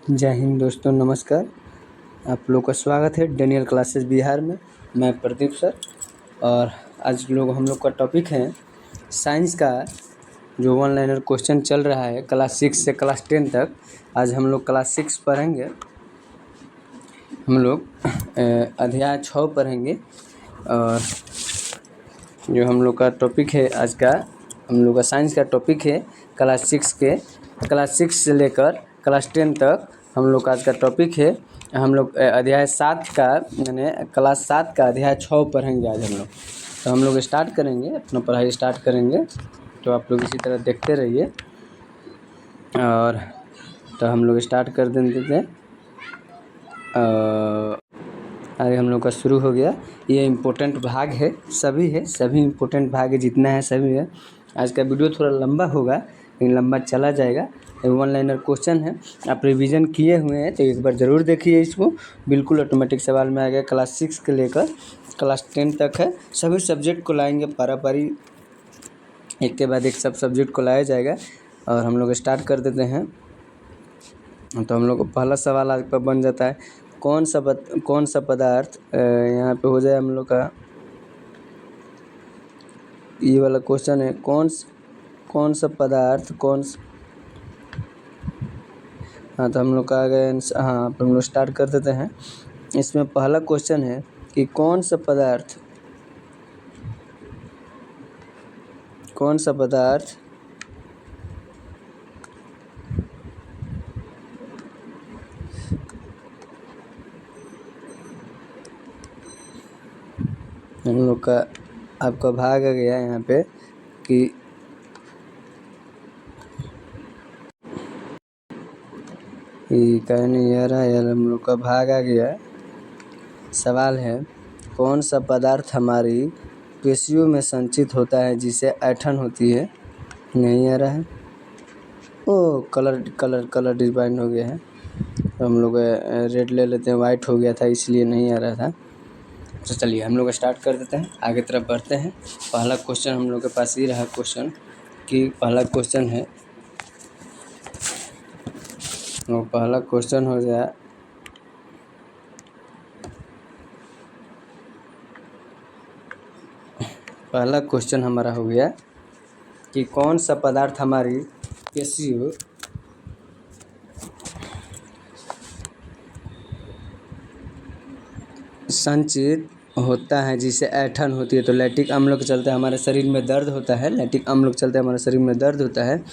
जय हिंद दोस्तों, नमस्कार। आप लोग का स्वागत है डेनियल क्लासेस बिहार में। मैं प्रदीप सर। और आज हम लोग का टॉपिक है साइंस का जो वन लाइनर क्वेश्चन चल रहा है क्लास 6 से क्लास 10 तक। आज हम लोग क्लास 6 पढ़ेंगे। हम लोग अध्याय 6 पढ़ेंगे। और जो हम लोग का टॉपिक है आज का, हम लोग का साइंस का टॉपिक है क्लास 6 से लेकर क्लास 10 तक हम लोग का आज का टॉपिक है। हम लोग अध्याय 7 का यानी क्लास 7 का अध्याय 6 पढ़ेंगे आज हम लोग। तो हम लोग स्टार्ट करेंगे, अपना पढ़ाई स्टार्ट करेंगे। तो आप लोग इसी तरह देखते रहिए। और तो हम लोग स्टार्ट कर देते थे। आगे हम लोग का शुरू हो गया। ये इम्पोर्टेंट भाग है, सभी इम्पोर्टेंट भाग है, जितना है सभी है। आज का वीडियो थोड़ा लंबा होगा, लेकिन लंबा चला जाएगा। वन लाइनर क्वेश्चन है, आप रिवीजन किए हुए हैं तो एक बार ज़रूर देखिए इसको। बिल्कुल ऑटोमेटिक सवाल में आ गया। क्लास 6 के लेकर क्लास 10 तक है। सभी सब्जेक्ट को लाएंगे पारा पारी, एक के बाद एक सब सब्जेक्ट को लाया जाएगा। और हम लोग स्टार्ट कर देते हैं। तो हम लोग को पहला सवाल आज पर बन जाता है, कौन सा पदार्थ यहाँ पे हो जाए हम लोग का ये वाला क्वेश्चन है, कौन सा पदार्थ हाँ, तो हम लोग का आ गए। हाँ, तो हम लोग स्टार्ट कर देते हैं। इसमें पहला क्वेश्चन है कि कौन सा पदार्थ हम लोग का आपका भाग आ गया यहाँ पे कि कहने नहीं आ रहा यार, हम लोग का भाग आ गया। सवाल है, कौन सा पदार्थ हमारी पेशियों में संचित होता है जिसे ऐंठन होती है। नहीं आ रहा है। ओ कलर डिवाइड हो गया है। तो हम लोग रेड ले लेते हैं, वाइट हो गया था इसलिए नहीं आ रहा था। तो चलिए हम लोग स्टार्ट कर देते हैं, आगे तरफ बढ़ते हैं। पहला क्वेश्चन हम लोग के पास ये रहा क्वेश्चन कि पहला क्वेश्चन है, और पहला क्वेश्चन हो गया पहला क्वेश्चन हमारा हो गया कि कौन सा पदार्थ हमारी पेशियों संचित होता है जिसे ऐंठन होती है। तो लैक्टिक अम्ल के चलते हमारे शरीर में दर्द होता है,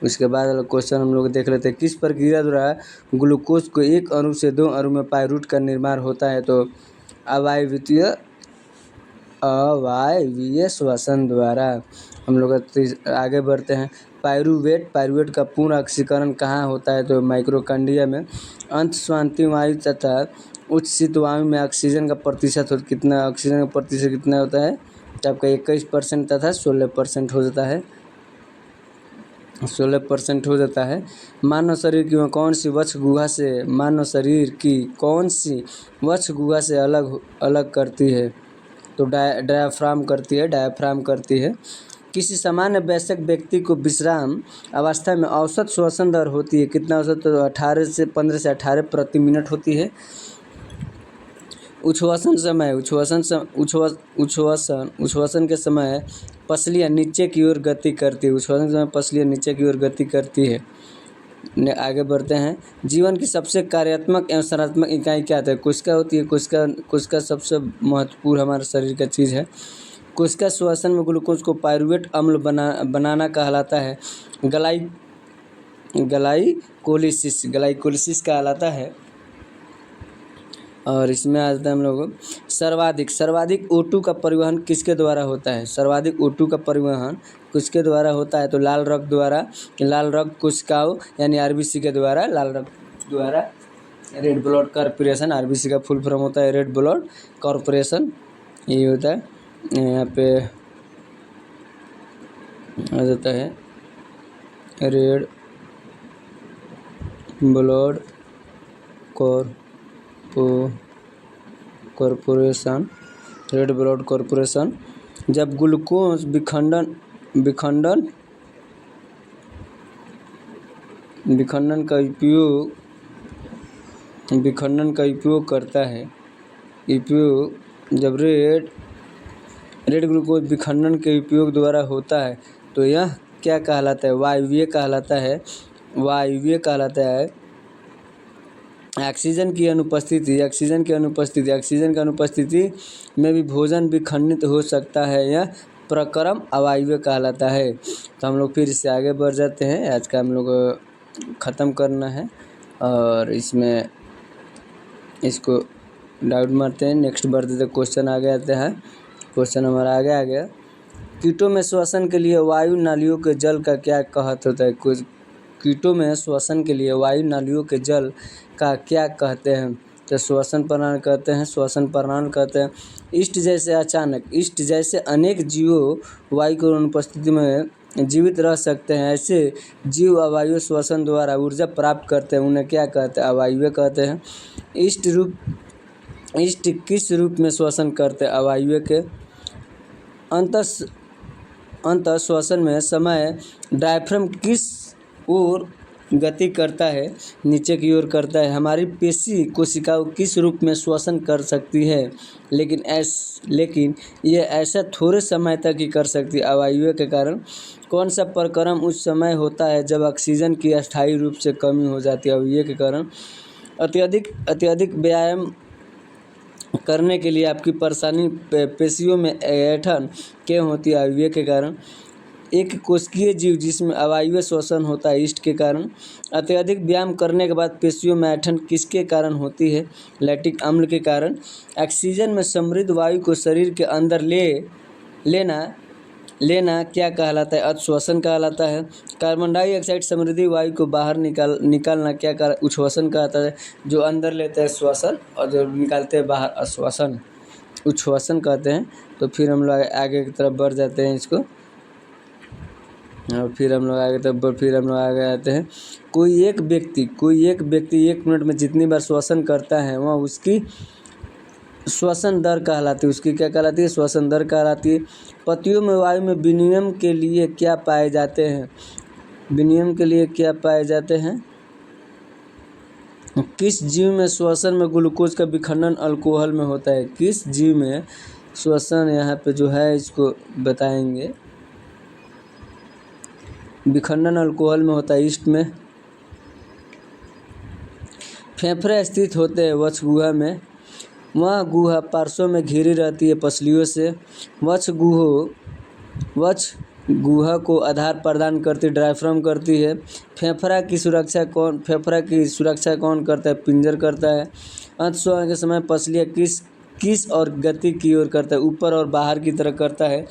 उसके बाद वाला क्वेश्चन हम लोग देख लेते हैं, किस प्रक्रिया द्वारा ग्लूकोज को एक अणु से 2 अणु में पाइरूवेट का निर्माण होता है। तो अवायवीय श्वसन द्वारा। हम लोग आगे बढ़ते हैं। पाइरूवेट का पूर्ण ऑक्सीकरण कहाँ होता है। तो माइक्रोकांडिया में। अंत स्वांतिम वायु तथा उच्च शीत वायु में ऑक्सीजन का प्रतिशत कितना होता है। तो आपका 21% तथा 16% हो जाता है। 16% हो जाता है। मानव शरीर की कौन सी वक्ष गुहा से अलग करती है। तो डायाफ्राम करती है। किसी सामान्य वयस्क व्यक्ति को विश्राम अवस्था में औसत श्वसन दर होती है कितना औसत। तो 15 से 18 प्रति मिनट होती है। उच्छ्वसन के समय पसलियाँ नीचे की ओर गति करती है। आगे बढ़ते हैं। जीवन की सबसे कार्यात्मक एवं संरचनात्मक इकाई क्या है। कोशिका होती है। कोशिका सबसे महत्वपूर्ण हमारे शरीर का चीज़ है। कोशिका श्वसन में ग्लूकोज को पाइरूवेट अम्ल बनाना कहलाता है। ग्लाइकोलिसिस कहलाता है। और इसमें आज हम लोग सर्वाधिक O2 का परिवहन किसके द्वारा होता है। सर्वाधिक O2 का परिवहन किसके द्वारा होता है। तो लाल रक्त कोशिकाओं यानी RBC के द्वारा। रेड ब्लड कॉर्पोरेशन, RBC का फुल फॉर्म होता है रेड ब्लड कॉर्पोरेशन, ये होता है। यहाँ पे आ जाता है रेड ब्लड कॉर्पोरेशन। जब ग्लूकोज विखंडन का उपयोग विखंडन का उपयोग करता है। उपयोग जब रेड ग्लूकोज विखंडन के उपयोग द्वारा होता है तो यह क्या कहलाता है? वायवीय कहलाता है। वायवीय कहलाता है। ऑक्सीजन की अनुपस्थिति में भी भोजन विखंडित हो सकता है। यह प्रक्रम अवायवीय कहलाता है। तो हम लोग फिर इससे आगे बढ़ जाते हैं। आज का हम लोग ख़त्म करना है और इसमें इसको डाउट मारते हैं। नेक्स्ट बढ़ते थे, क्वेश्चन आगे आते हैं। क्वेश्चन हमारा आगे आ गया। कीटों में श्वसन के लिए वायु नालियों के जल का क्या कहत होता है? कुछ कीटों में श्वसन के लिए वायु नालियों के जल का क्या कहते हैं? तो श्वसन प्रणाली कहते हैं। इष्ट जैसे अनेक जीवों वायु की अनुपस्थिति में जीवित रह सकते हैं। ऐसे जीव अवायु श्वसन द्वारा ऊर्जा प्राप्त करते हैं, उन्हें क्या कहते हैं? अवायवीय कहते हैं। इष्ट किस रूप में श्वसन करते हैं? अवायवीय के। अंत श्वसन में समय डायफ्राम किस ओर गति करता है? नीचे की ओर करता है। हमारी पेशी कोशिकाओं किस रूप में श्वसन कर सकती है? लेकिन ये ऐसा थोड़े समय तक ही कर सकती है, अवायवीय के कारण। कौन सा प्रक्रम उस समय होता है जब ऑक्सीजन की अस्थायी रूप से कमी हो जाती है? अवायवीय के कारण। अत्यधिक व्यायाम करने के लिए आपकी परेशानी पेशियों में ऐंठन क्यों होती है? अवायवीय के कारण। एक कोशिकीय जीव जिसमें अवायवीय श्वसन होता है, ईस्ट के कारण। अत्यधिक व्यायाम करने के बाद पेशियों में ऐंठन किसके कारण होती है? लैक्टिक अम्ल के कारण। ऑक्सीजन में समृद्ध वायु को शरीर के अंदर लेना क्या कहलाता है? अतिश्वसन कहलाता है। कार्बन डाइऑक्साइड समृद्धि वायु को बाहर निकालना क्या उच्छ्वसन कहलाता है। जो अंदर लेते हैं श्वसन और जो निकालते हैं बाहर अश्वसन, उच्छ्वसन कहते हैं। तो फिर हम लोग आगे की तरफ बढ़ जाते हैं इसको, और फिर हम लोग आगे आते हैं। कोई एक व्यक्ति 1 मिनट में जितनी बार श्वसन करता है वह उसकी श्वसन दर कहलाती है। उसकी क्या कहलाती है? श्वसन दर कहलाती है। पत्तियों में वायु में विनिमय के लिए क्या पाए जाते हैं? किस जीव में श्वसन में ग्लूकोज का विखंडन अल्कोहल में होता है? किस जीव में श्वसन यहाँ पे जो है इसको बताएंगे। विखंडन अल्कोहल में होता है, ईस्ट में। फेफड़े स्थित होते हैं वक्ष गुहा में। वह गुहा पार्श्व में घिरी रहती है पसलियों से। वक्ष गुहा को आधार प्रदान करती डायफ्राम करती है। फेफड़ा की सुरक्षा कौन करता है? पिंजर करता है। अंतःश्वसन के समय पसलियाँ किस और गति की ओर करता है? ऊपर और बाहर की तरह करता है।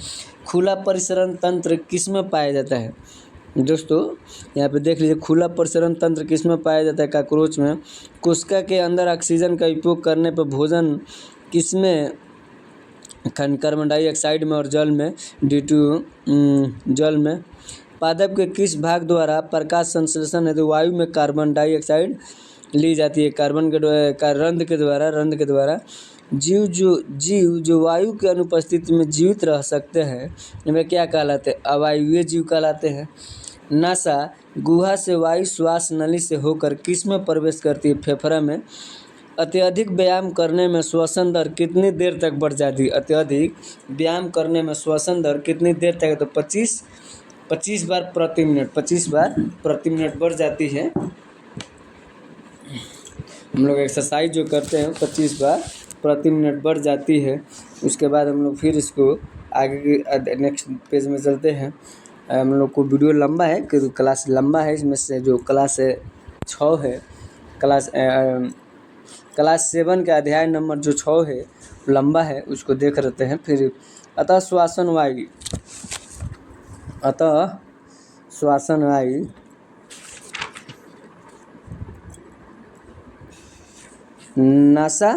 खुला परिसरण तंत्र किस में पाया जाता है? दोस्तों यहाँ पे देख लीजिए, खुला परिसरण तंत्र किस में पाया जाता है? कॉकरोच में। कोशिका के अंदर ऑक्सीजन का उपयोग करने पर भोजन किस में? कार्बन डाइऑक्साइड में और जल में, जल में। पादप के किस भाग द्वारा प्रकाश संश्लेषण है? तो वायु में कार्बन डाइऑक्साइड ली जाती है, रंध्र के द्वारा। जीव जो वायु की अनुपस्थिति में जीवित रह सकते हैं, इनमें क्या कहलाते हैं? अवायवीय जीव कहलाते हैं। नासा गुहा से वायु श्वास नली से होकर किस में प्रवेश करती है? फेफड़ा में। अत्यधिक व्यायाम करने में श्वसन दर कितनी देर तक बढ़ जाती है? अत्यधिक व्यायाम करने में श्वसन दर कितनी देर तक है? तो 25 बार प्रति मिनट बढ़ जाती है। हम लोग एक्सरसाइज जो करते हैं 25 बार प्रति मिनट बढ़ जाती है। उसके बाद हम लोग फिर इसको आगे नेक्स्ट पेज में चलते हैं। हम लोग को वीडियो लंबा है क्योंकि क्लास लंबा है। इसमें से जो क्लास 6 है, क्लास 7 का अध्याय नंबर जो 6 है लंबा है, उसको देख रहते हैं। फिर अतः श्वसन वायु नासा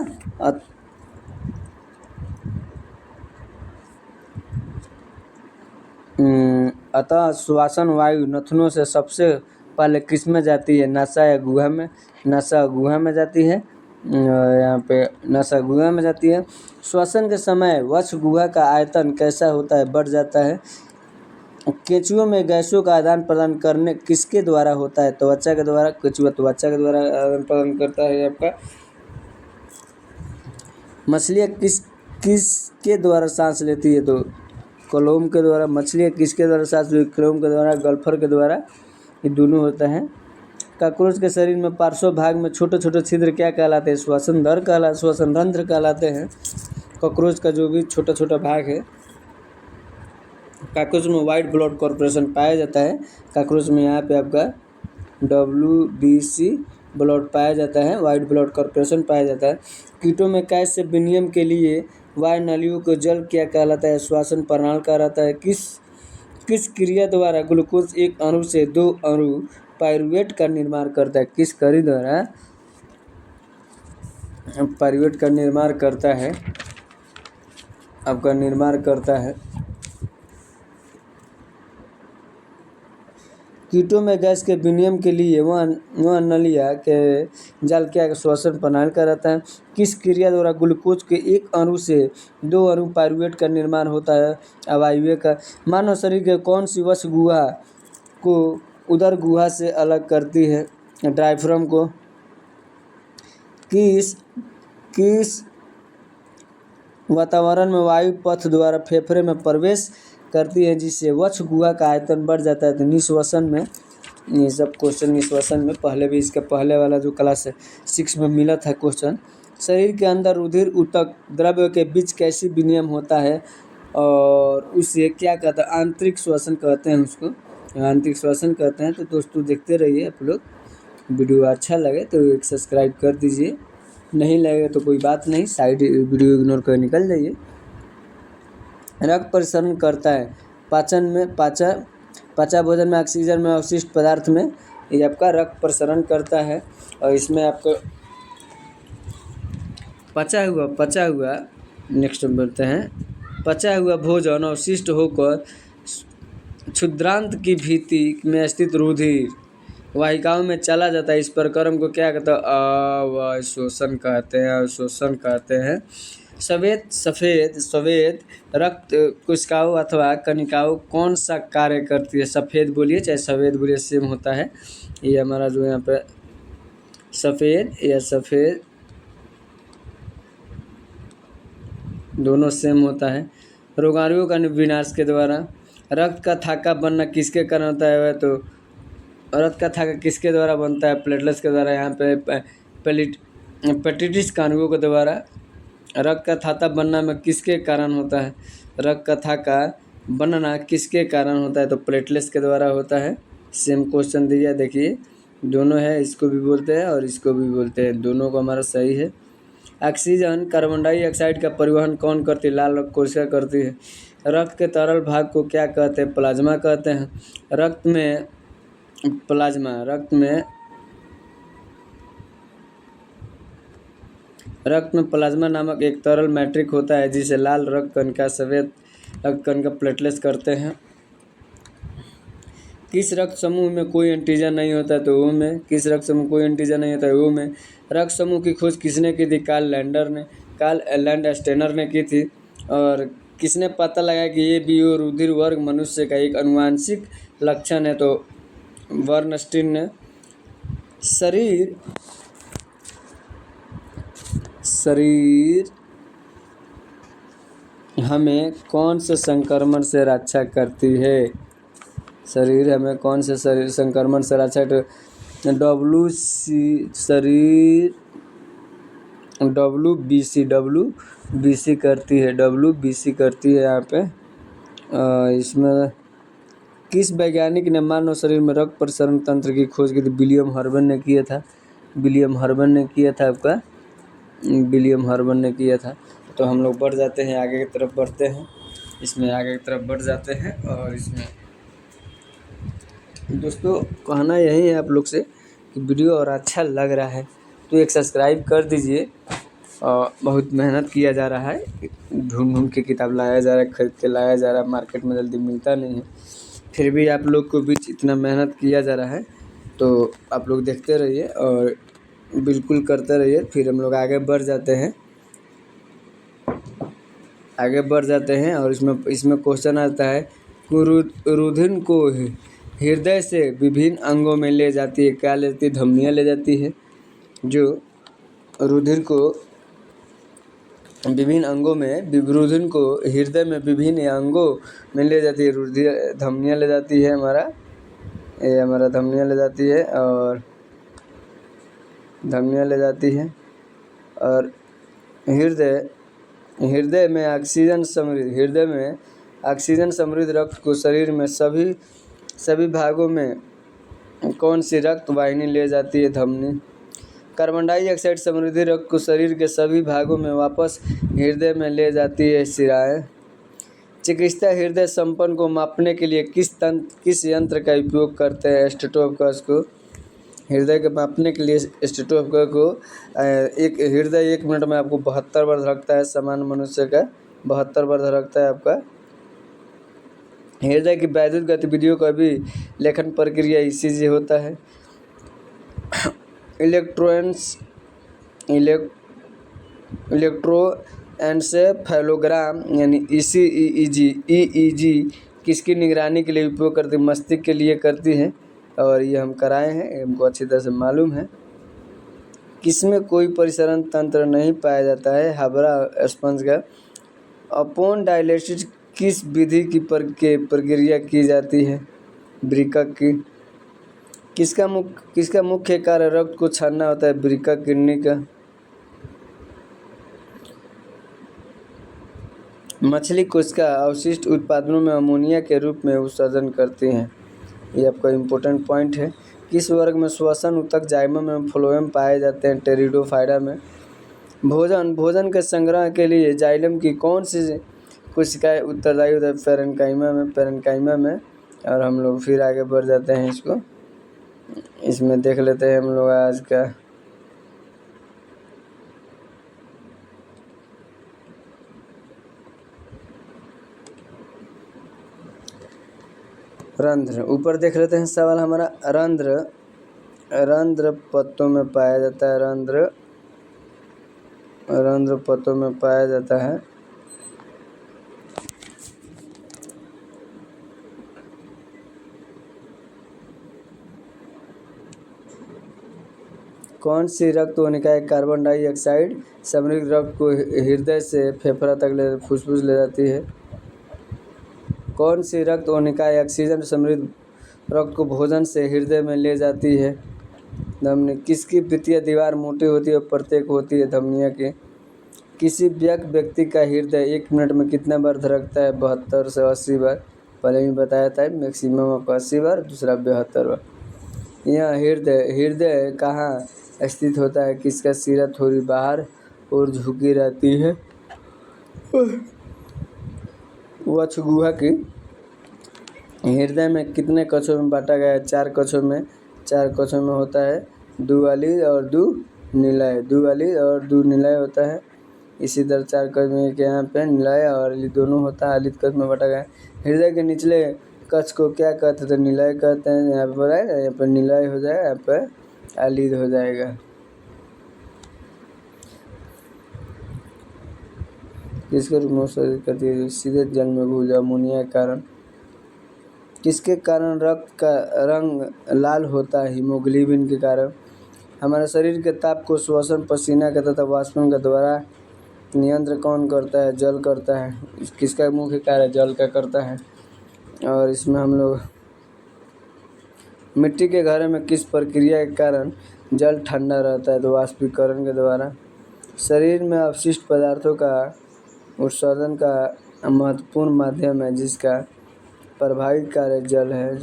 अतः श्वसन वायु नथनों से सबसे पहले किस में जाती है? नासा या गुहा में? नासा गुहा में जाती है। यहाँ पे नासा गुहा में जाती है। श्वसन के समय वक्ष गुहा का आयतन कैसा होता है? बढ़ जाता है। केंचुओं में गैसों का आदान प्रदान करने किसके द्वारा होता है? त्वचा के द्वारा। केंचुआ त्वचा के द्वारा आदान प्रदान करता है आपका। मछलियाँ किसके द्वारा सांस लेती है? तो क्लोम के द्वारा। मछलियाँ किसके द्वारा सांस लेती? क्लोम के द्वारा, गल्फर के द्वारा, ये दोनों होता है। कॉकरोच के शरीर में पार्श्व भाग में छोटे छोटे छिद्र क्या कहलाते हैं? श्वसन रंध्र कहलाते हैं। कॉकरोच का जो भी छोटा छोटा भाग है। कॉकरोच में वाइट ब्लड कॉर्पोरेशन पाया जाता है। कॉकरोच में यहाँ पे आपका WBC ब्लड पाया जाता है, वाइट ब्लड कॉर्पोरेशन पाया जाता है। कीटों में कैल्शियम विनिमय के लिए वायु नलियों को जल क्या कहलाता है? श्वसन प्रणाली कहलाता है। किस क्रिया द्वारा ग्लूकोज एक अणु से 2 अणु पाइरूवेट का निर्माण करता है? किस क्रिया द्वारा पाइरूवेट का निर्माण करता है? आपका निर्माण करता है। कीटों में गैस के विनिमय के लिए वह नलिया के जाल क्या श्वसन प्रणाली कहलाता है। किस क्रिया द्वारा ग्लूकोज के एक अणु से 2 अणु पाइरूवेट का निर्माण होता है? अवायवीय का। मानव शरीर के कौन सी वक्ष गुहा को उदर गुहा से अलग करती है? डायफ्राम को। किस वातावरण में वायु पथ द्वारा फेफड़े में प्रवेश करती है जिससे वक्ष गुहा का आयतन बढ़ जाता है? तो निश्वसन में। ये सब क्वेश्चन निश्वसन में पहले भी, इसका पहले वाला जो क्लास 6 में मिला था क्वेश्चन। शरीर के अंदर रुधिर ऊतक द्रव्य के बीच कैसी विनिमय होता है और उसे क्या कहते हैं? आंतरिक श्वसन कहते हैं उसको, आंतरिक श्वसन कहते हैं। तो दोस्तों देखते रहिए आप लोग। वीडियो अच्छा लगे तो एक सब्सक्राइब कर दीजिए, नहीं लगे तो कोई बात नहीं, साइड वीडियो इग्नोर कर निकल जाइए। रक्त परिसरण करता है पाचन में, पाचा भोजन में, ऑक्सीजन में, अवशिष्ट पदार्थ में, ये आपका रक्त परिसरण करता है। और इसमें आपको पचा हुआ नेक्स्ट में बोलते हैं। पचा हुआ भोजन अवशिष्ट होकर क्षुद्रांत की भित्ति में स्थित रुधिर वाहिकाओं में चला जाता है। इस प्रक्रम को क्या कहते हैं? अवशोषण कहते हैं। सफेद रक्त कोशिकाओं अथवा कणिकाओं कौन सा कार्य करती है? सफ़ेद बोलिए चाहे सफ़ेद बोलिए, सेम होता है। ये हमारा जो यहाँ पे सफ़ेद दोनों सेम होता है। रोगाणुओं का विनाश के द्वारा। रक्त का थाका बनना किसके कारण होता है? तो रक्त का थाका किसके द्वारा बनता है? प्लेटलेट्स के द्वारा। यहाँ पे पेटिटिस कानुओं के द्वारा। रक्त का थाका बनना में किसके कारण होता है? रक्त का थाका बनना किसके कारण होता है? तो प्लेटलेट्स के द्वारा होता है। सेम क्वेश्चन दिया, देखिए दोनों है, इसको भी बोलते हैं और इसको भी बोलते हैं, दोनों को हमारा सही है। ऑक्सीजन कार्बन डाइऑक्साइड का परिवहन कौन करती है? लाल रक्त कोशिका करती है। रक्त के तरल भाग को क्या कहते हैं? प्लाज्मा कहते हैं। रक्त में प्लाज्मा नामक एक तरल मैट्रिक्स होता है जिसे लाल रक्त कणिका, सफेद रक्त कणिका प्लेटलेट्स करते हैं। किस रक्त समूह में कोई एंटीजन नहीं होता है? तो ओ में। किस रक्त समूह कोई एंटीजन नहीं होता है? ओ में। रक्त समूह की खोज किसने की थी? कार्ल लैंडस्टेनर ने की थी। और किसने पता लगाया कि ये बीओ रुधिर वर्ग मनुष्य का एक अनुवांशिक लक्षण है? तो बर्नस्टीन ने। शरीर हमें कौन से संक्रमण से रक्षा करती है? शरीर हमें कौन से संक्रमण से रक्षा WBC करती है। WBC करती है यहाँ पे। इसमें किस वैज्ञानिक ने मानव शरीर में रक्त परिसरण तंत्र की खोज की थी? विलियम हर्बन ने किया था आपका। विलियम हर्बन ने किया था। तो हम लोग बढ़ जाते हैं, आगे की तरफ बढ़ते हैं। इसमें आगे की तरफ बढ़ जाते हैं और इसमें दोस्तों कहना यही है आप लोग से कि वीडियो और अच्छा लग रहा है तो एक सब्सक्राइब कर दीजिए। बहुत मेहनत किया जा रहा है, ढूंढ के किताब लाया जा रहा है, खरीद के लाया जा रहा है, मार्केट में जल्दी मिलता नहीं है, फिर भी आप लोग को बीच इतना मेहनत किया जा रहा है। तो आप लोग देखते रहिए और बिल्कुल करते रहिए। फिर हम लोग आगे बढ़ जाते हैं और इसमें क्वेश्चन आता है रुधिर को हृदय से विभिन्न अंगों में ले जाती है। क्या ले जाती है? धमनियाँ ले जाती है, जो रुधिर को विभिन्न अंगों में, रुधिर को हृदय में विभिन्न अंगों में ले जाती है। रुधिर धमनियाँ ले जाती है, ये हमारा धमनियाँ ले जाती है, और धमनियाँ ले जाती है। और हृदय में ऑक्सीजन समृद्ध रक्त को शरीर में सभी भागों में कौन सी रक्त वाहिनी ले जाती है? धमनी। कार्बन डाइऑक्साइड समृद्ध रक्त को शरीर के सभी भागों में वापस हृदय में ले जाती है शिराएं। चिकित्सा हृदय कंपन को मापने के लिए किस यंत्र का उपयोग करते हैं? स्टेथोस्कोप को। हृदय के मापने के लिए स्टेथोस्कोप को एक हृदय 1 मिनट में आपको 72 बार धड़कता है। सामान्य मनुष्य का 72 बार धड़कता है आपका। हृदय की वैद्युत गतिविधियों का भी लेखन प्रक्रिया ईसीजी होता है। इलेक्ट्रोएन्सेफेलोग्राम यानी ईईजी किसकी निगरानी के लिए उपयोग करती है? मस्तिष्क के लिए करती है, और ये हम कराए हैं, हमको अच्छी तरह से मालूम है। किसमें कोई परिसरण तंत्र नहीं पाया जाता है? हावड़ा स्पंज का। अपोन डायलिसिस किस विधि की प्रक्रिया की जाती है? वृक्क की। किसका मुख्य कार्य रक्त को छानना होता है? वृक्क किडनी का। मछली कोशिका अवशिष्ट उत्पादों में अमोनिया के रूप में उत्सर्जन करती हैं। ये आपका इम्पोर्टेंट पॉइंट है। किस वर्ग में श्वसन ऊतक जाइलम एवं फ्लोएम पाए जाते हैं? टेरिडोफाइटा में। भोजन के संग्रह के लिए जाइलम की कौन सी कोशिकाएं उत्तरदायी होता है? पेरेन्काइमा में। और हम लोग फिर आगे बढ़ जाते हैं, इसमें देख लेते हैं हम लोग आज का रंध्र। ऊपर देख लेते हैं सवाल हमारा। रंध्र पत्तों में पाया जाता है। रंध्र पत्तों में पाया जाता है। कौन सी रक्त वाहिनी कार्बन डाइऑक्साइड समृद्ध रक्त को हृदय से फेफड़ा तक फुसफुस ले जाती है? कौन सी रक्त वाहिनी ऑक्सीजन समृद्ध रक्त को भोजन से हृदय में ले जाती है? धमनी। किसकी वृत्तीय दीवार मोटी होती है और प्रत्येक होती है? धमनियों की। किसी व्यक्ति का हृदय 1 मिनट में कितना बार धड़कता है? 72 से 80 बार। पहले भी बताया था, मैक्सिमम आपका 80 बार, दूसरा 72 बार। यह हृदय कहाँ स्थित होता है? किसका सिरा थोड़ी बाहर और झुकी रहती है? वक्षगुहा की। हृदय में कितने कक्षों में बांटा गया है? 4 कक्षों में। 4 कक्षों में होता है। दुआली और दुनिलय होता है। इसी तरह 4 कक्ष में के यहाँ पे निलय और दोनों होता है। आलित कक्ष में बांटा गया है। हृदय के निचले कक्ष को क्या कहते हैं? तो निलय कहते हैं। यहाँ पर है, यहाँ पर निलय हो जाएगा, यहाँ पर आलिद हो जाएगा। किसके रूप में उत्सर्जित करती है? सीधे जल में घुल अमोनिया के कारण। किसके कारण रक्त का रंग लाल होता है? हीमोग्लोबिन के कारण। हमारे शरीर के ताप को श्वसन, पसीना का तथा वाष्पन के द्वारा नियंत्रण कौन करता है? जल करता है। किसका मुख्य कार्य जल का करता है? और इसमें हम लोग मिट्टी के घड़े में किस प्रक्रिया के कारण जल ठंडा रहता है? तो वाष्पीकरण के द्वारा। शरीर में अपशिष्ट पदार्थों का उत्सर्जन का महत्वपूर्ण माध्यम है जिसका प्रभावी कार्य जल है।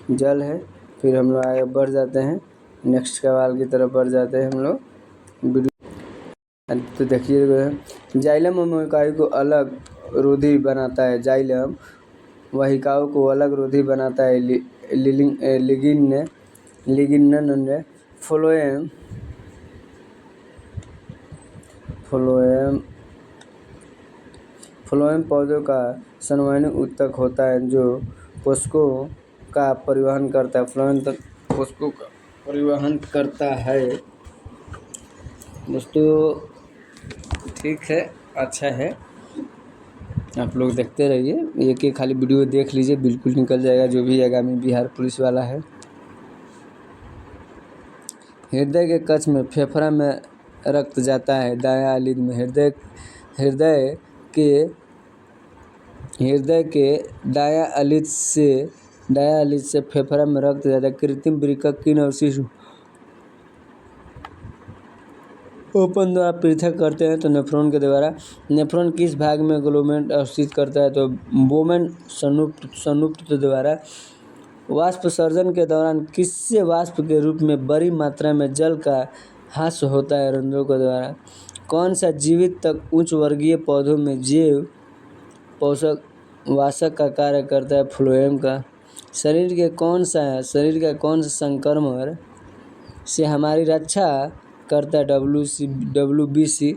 जल है। फिर हम लोग आगे बढ़ जाते हैं, नेक्स्ट सवाल की तरफ बढ़ जाते हैं हम लोग। तो देखिए, जाइलम वाहिकाओं को अलग रोधी बनाता है। जाइलम वाहिकाओं को अलग रोधी बनाता है लिग्निन फ्लोएम पौधों का संवहनी ऊतक होता है जो पोषकों का परिवहन करता है। फ्लोएम पोषकों का परिवहन करता है। दोस्तों ठीक है, अच्छा है, आप लोग देखते रहिए। एक एक खाली वीडियो देख लीजिए, बिल्कुल निकल जाएगा जो भी आगामी बिहार पुलिस वाला है। हृदय के कक्ष में फेफड़ा में रक्त जाता है, दायां अलिद में हृदय के दायां अलिद से फेफड़ा में रक्त जाता है। कृत्रिम वृक्क किन अवशिष्ट ओपन द्वारा पृथक करते हैं तो नेफ्रॉन के द्वारा। नेफ्रॉन किस भाग में ग्लोमेरुलस अवशिष्ट करता है तो बोमेन संयुक्त द्वारा। वाष्प सर्जन के दौरान किससे वाष्प के रूप में बड़ी मात्रा में जल का ह्रास होता है रंध्रों के द्वारा। कौन सा जीवित तक उच्च वर्गीय पौधों में जैव पोषक वाशक का कार्य करता है फ्लोएम का। शरीर का कौन सा संक्रमण से हमारी रक्षा करता है WBC।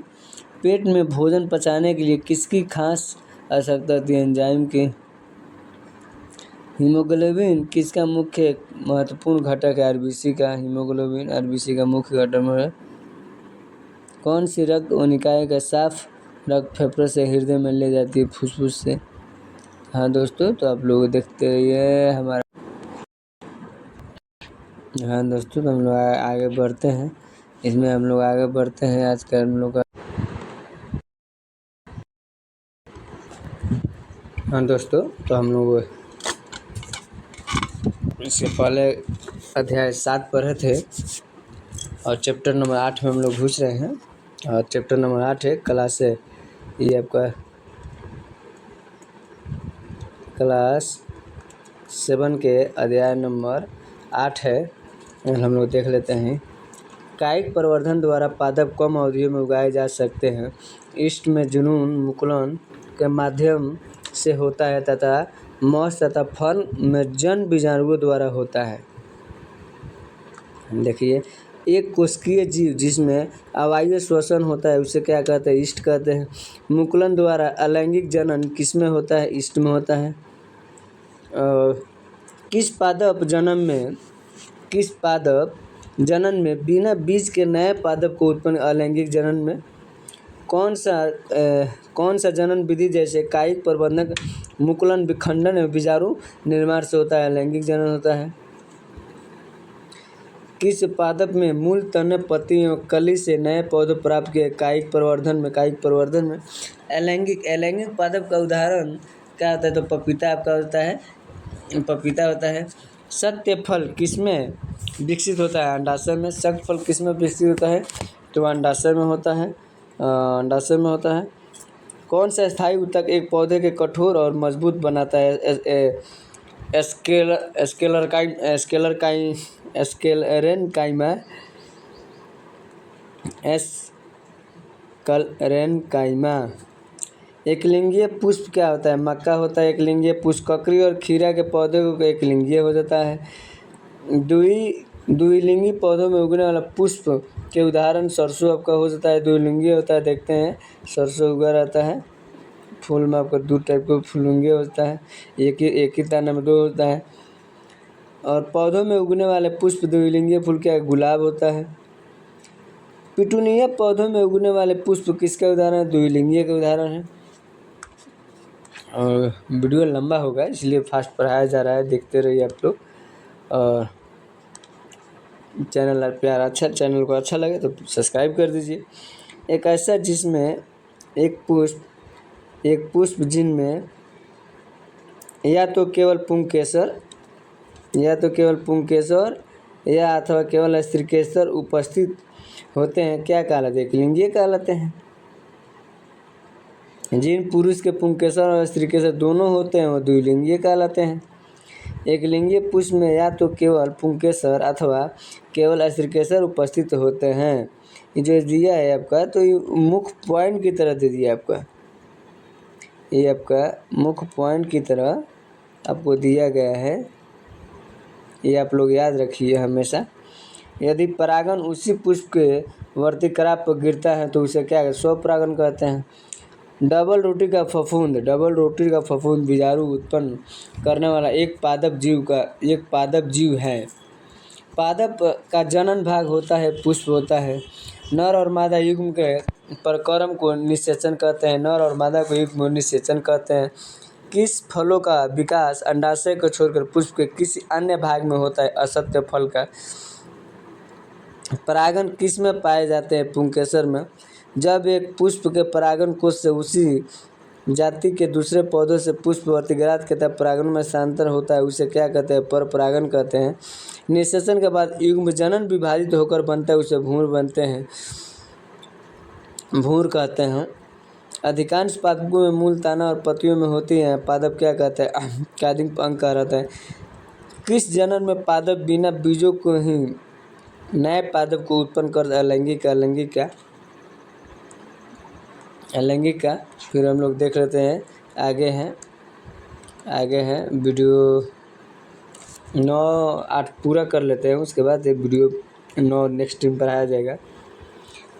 पेट में भोजन पचाने के लिए किसकी खास आवश्यकता होती है एंजाइम की। हीमोग्लोबिन किसका मुख्य महत्वपूर्ण घटक है RBC का। हीमोग्लोबिन RBC का मुख्य घटक है। कौन सी रक्त निकाय का साफ रक्त फेफड़े से हृदय में ले जाती है फुसफुस से। हाँ दोस्तों, तो आप लोग देखते रहिए हमारा। हाँ दोस्तों, तो हम लोग आगे बढ़ते हैं। इसमें हम लोग आगे बढ़ते हैं। आज का हम लोग का हाँ दोस्तों, तो हम लोग इससे पहले अध्याय 7 पढ़े थे और चैप्टर नंबर 8 में हम लोग घुस रहे हैं। और चैप्टर नंबर 8 है क्लास क्लास 7 के अध्याय नंबर 8 है। हम लोग देख लेते हैं। कायिक प्रवर्धन द्वारा पादप कम अवधियों में उगाए जा सकते हैं। ईस्ट में जुनून मुकुलन के माध्यम से होता है तथा मौस तथा फल में जन बीजाणुओं द्वारा होता है। देखिए, एक कोशिकीय जीव जिसमें अवायवीय श्वसन होता है उसे क्या कहते हैं ईस्ट कहते हैं। मुकुलन द्वारा अलैंगिक जनन किसमें होता है ईस्ट में होता है। किस पादप जनन में बिना बीज के नए पादप को उत्पन्न अलैंगिक जनन में। कौन सा जनन विधि जैसे कायिक प्रवर्धन मुकुलन विखंडन एवं बीजाणु निर्माण से होता है अलैंगिक जनन होता है। किस पादप में मूल तने पत्ती एवं कली से नए पौधे प्राप्त किए कायिक प्रवर्धन में। अलैंगिक पादप का उदाहरण क्या होता है तो पपीता होता है। सत्य फल किसमें विकसित होता है अंडाशय में। सत्य फल किसमें विकसित होता है तो अंडाशय में होता है। कौन सा स्थायी ऊतक एक पौधे के कठोर और मजबूत बनाता है एस्केलेरेन्काइमा। एकलिंगीय पुष्प क्या होता है मक्का होता है एकलिंगीय पुष्प। ककड़ी और खीरा के पौधे को एकलिंगीय हो जाता है। द्विलिंगी पौधों में उगने वाला पुष्प के उदाहरण सरसों आपका हो जाता है द्विलिंगीय होता है। देखते हैं सरसों उगा रहता है फूल में आपका 2 टाइप का फूलिंगीय होता है। एक ही दाना में 2 होता है। और पौधों में उगने वाले पुष्प द्विलिंगीय फूल क्या गुलाब होता है। पिटूनिया पौधों में उगने वाले पुष्प किसका उदाहरण है द्विलिंगीय का उदाहरण है। और वीडियो लंबा होगा इसलिए फास्ट पढ़ाया जा रहा है, देखते रहिए आप लोग। और चैनल को अच्छा लगे तो सब्सक्राइब कर दीजिए। एक ऐसा जिसमें एक पुष्प जिनमें या तो केवल पुंकेसर या अथवा केवल स्त्रीकेसर उपस्थित होते हैं क्या कहलाते हैं एकलिंगीय कहलाते हैं। जिन पुरुष के पुंकेसर और स्त्रीकेसर दोनों होते हैं वो द्विलिंगीय कहलाते हैं। एकलिंगीय पुष्प में या तो केवल पुंकेसर अथवा केवल स्त्रीकेसर उपस्थित होते हैं। ये जो दिया है आपका तो ये मुख्य पॉइंट की तरह दे दिया आपका। ये आपका मुख्य पॉइंट की तरह आपको दिया गया है, ये आप लोग याद रखिए हमेशा। यदि परागण उसी पुष्प के वर्तिकराप पर गिरता है तो उसे क्या स्वपरागण कहते हैं। डबल रोटी का फफूंद बीजाणु उत्पन्न करने वाला एक पादप जीव है। पादप का जनन भाग होता है, पुष्प होता है। नर और मादा युग्म के प्रकर्म को निषेचन कहते हैं। नर और मादा को युग्म निषेचन कहते हैं। किस फलों का विकास अंडाशय को छोड़कर पुष्प के किसी अन्य भाग में होता है? असत्य फल का। परागण किस में पाए जाते हैं? पुंकेसर में। जब एक पुष्प के परागण कोश से उसी जाति के दूसरे पौधों से पुष्प वर्तिग्रात के तहत परागण में स्थानांतर होता है, उसे क्या कहते हैं? पर परागण कहते हैं। निषेचन के बाद युग्म जनन विभाजित होकर बनता है, उसे भ्रूण बनते हैं, भ्रूण कहते हैं। अधिकांश पादपों में मूल तना और पत्तियों में होती हैं। पादप क्या कहते हैं? कादिक अंग कहा रहता है। किस जनन में पादप बिना बीजों को ही नए पादप को उत्पन्न कर अलैंगिक का। फिर हम लोग देख लेते हैं, आगे हैं वीडियो 9-8 पूरा कर लेते हैं, उसके बाद एक वीडियो 9 नेक्स्ट टाइम पर आया जाएगा।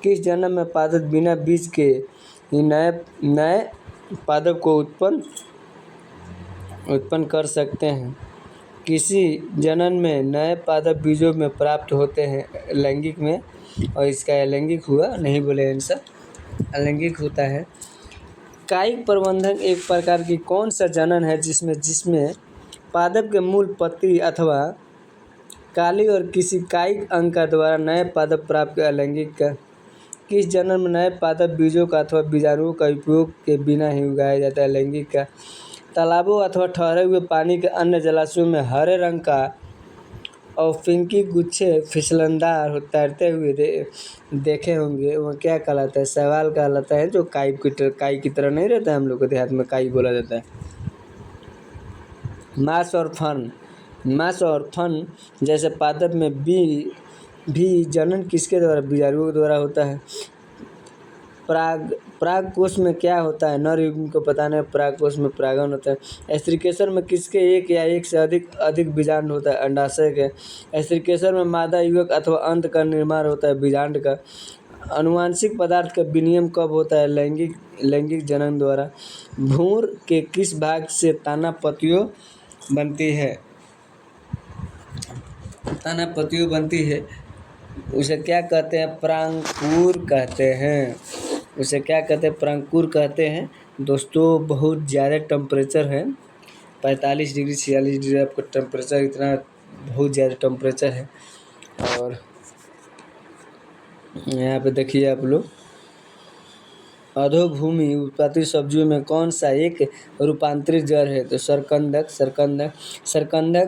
किस जन्म में पादप बिना बीज के ही नए पादप को उत्पन्न कर सकते हैं? किसी जनन में नए पादप बीजों में प्राप्त होते हैं, लैंगिक में, और इसका अलैंगिक हुआ, नहीं बोले आंसर, अलैंगिक होता है। कायिक प्रबंधन एक प्रकार की कौन सा जनन है जिसमें पादप के मूल पत्ती अथवा काली और किसी कायिक अंग का द्वारा नए पादप प्राप्त अलैंगिक का। किस जनन में नए पादप बीजों का अथवा बीजाणुओं का उपयोग के बिना ही उगाया जाता है? लैंगिक का। तालाबों अथवा ठहरे हुए पानी के अन्य जलाशयों में हरे रंग का और फिंकी गुच्छे फिसलनदार तैरते हुए देखे होंगे, वो क्या कहलाता है? शैवाल कहलाता है, जो काई की तरह नहीं रहता है, हम लोग को देहात में काई बोला जाता है। मांस और फन जैसे पादप में भी जनन किसके द्वारा? बीजाणुओं द्वारा होता है। पराग कोश में क्या होता है? नर युग्म को पता नहीं, पराग कोश में परागण होता है। स्त्रीकेसर में किसके एक या एक से अधिक बीजांड होता है? अंडाशय के। स्त्रीकेसर में मादा युवक अथवा अंत का निर्माण होता है, बीजांड का। आनुवांशिक पदार्थ का विनिमय कब होता है? लैंगिक जनन द्वारा। भ्रूण के किस भाग से तना पत्तियों बनती है? उसे क्या कहते हैं? परांकुर कहते हैं। उसे क्या कहते हैं? परांकुर कहते हैं। दोस्तों, बहुत ज़्यादा टेम्परेचर है, 45 डिग्री 46 डिग्री आपका टेम्परेचर, इतना बहुत ज़्यादा टेम्परेचर है। और यहाँ पे देखिए आप लोग, अधोभूमि उत्पादित सब्जियों में कौन सा एक रूपांतरित जड़ है? तो सरकंदक,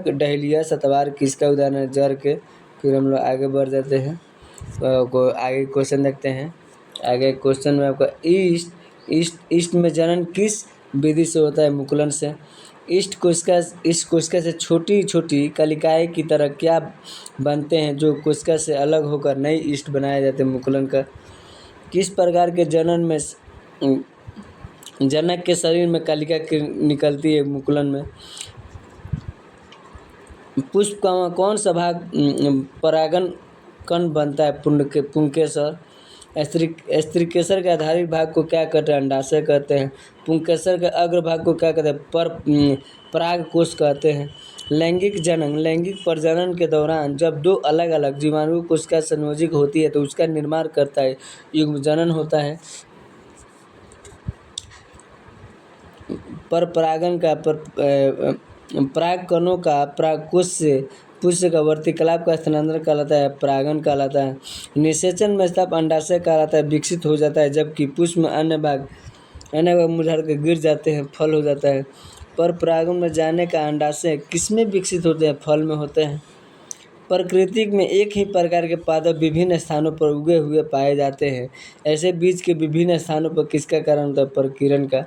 डहलिया, शतवार किसका उदाहरण है? जड़ के। फिर हम लोग आगे बढ़ जाते हैं, आगे क्वेश्चन देखते हैं। आगे क्वेश्चन में आपका ईस्ट में जनन किस विधि से होता है? मुकुलन से। ईस्ट कोशिका से छोटी छोटी कलिकाएं की तरह क्या बनते हैं, जो कोशिका से अलग होकर नई ईस्ट बनाए जाते हैं? मुकुलन का। किस प्रकार के जनन में जनक के शरीर में कलिका निकलती है? मुकुलन में। पुष्प का कौन सा भाग परागण कण बनता है? पुंकेसर। स्त्रीकेसर के आधारित भाग को क्या कहते हैं? अंडाशय कहते हैं। पुंकेसर के अग्र भाग को क्या कहते हैं? पराग कोश कहते हैं। लैंगिक प्रजनन के दौरान जब दो अलग अलग जीवाणु कोशिका संयोजित होती है तो उसका निर्माण करता है, युग्म जनन होता है। पर परागण का पराग कणों का परागकोश से पुष्प का वर्तिकलाप का स्थानांतरण कहलाता है, परागण कहलाता है। निषेचन में स्थाप अंडाशय कहलाता है, विकसित हो जाता है, जबकि पुष्प में अन्य भाग मुरझा कर गिर जाते हैं, फल हो जाता है। पर परागण में जाने का अंडाशय किसमें विकसित होते हैं? फल में होते हैं। प्रकृति में एक ही प्रकार के पादप विभिन्न स्थानों पर उगे हुए पाए जाते हैं, ऐसे बीज के विभिन्न स्थानों पर किसका कारण होता है? प्रकीर्णन का।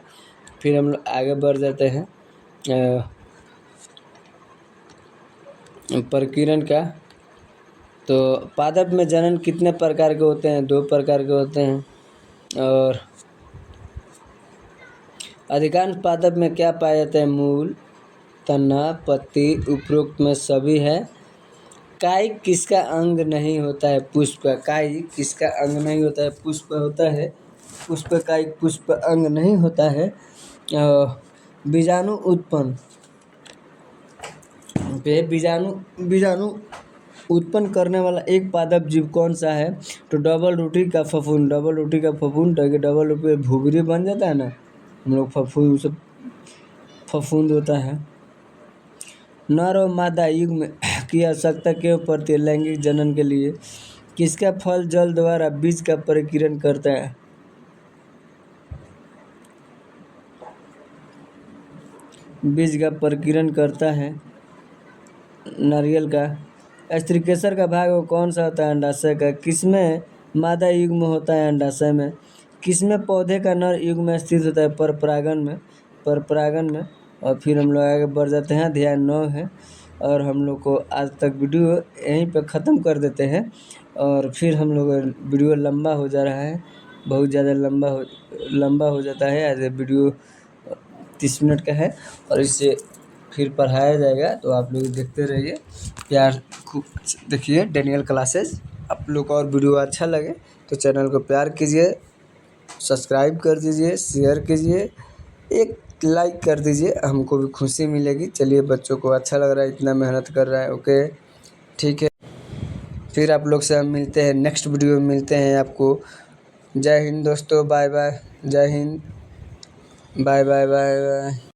फिर हम लोग आगे बढ़ जाते हैं, प्रकीर्णन का। तो पादप में जनन कितने प्रकार के होते हैं? 2 प्रकार के होते हैं। और अधिकांश पादप में क्या पाया जाता है? मूल, तना, पत्ती, उपरोक्त में सभी है। कायिक किसका अंग नहीं होता है? पुष्प का। कायिक किसका अंग नहीं होता है? पुष्प होता है। पुष्प कायिक, पुष्प अंग नहीं होता है। बीजाणु उत्पन्न करने वाला एक पादप जीव कौन सा है? तो डबल रोटी का फफूंद। डबल रोटी का फफूंद डबल रोटी भूबरी बन जाता है ना, हम लोग फफूंद से फफूंद होता है। नर और मादा युग्म की आवश्यकता क्यों पड़ती है लैंगिक जनन के लिए? किसका फल जल द्वारा बीज का परिकीरण करता है? बीज का परिकीरण करता है नारियल का। स्त्रीकेसर का भाग वो कौन सा होता है? अंडाशय का। किसमें मादा युग्म होता है? अंडाशय में। किसमें पौधे का नर युग्म स्थित होता है? परपरागन में। परपरागन में। और फिर हम लोग आगे बढ़ जाते हैं, अध्याय 9 है और हम लोग को आज तक वीडियो यहीं पे ख़त्म कर देते हैं। और फिर हम लोग वीडियो लंबा हो जा रहा है, बहुत ज़्यादा लंबा हो जाता है। आज वीडियो 30 मिनट का है और इससे फिर पढ़ाया जाएगा, तो आप लोग देखते रहिए, प्यार खूब देखिए डेनियल क्लासेस। आप लोग को और वीडियो अच्छा लगे तो चैनल को प्यार कीजिए, सब्सक्राइब कर दीजिए, शेयर कीजिए, एक लाइक कर दीजिए, हमको भी खुशी मिलेगी। चलिए, बच्चों को अच्छा लग रहा है, इतना मेहनत कर रहा है, ओके ठीक है। फिर आप लोग से हम मिलते हैं, नेक्स्ट वीडियो में मिलते हैं आपको। जय हिंद दोस्तों, बाय बाय। जय हिंद, बाय बाय बाय बाय।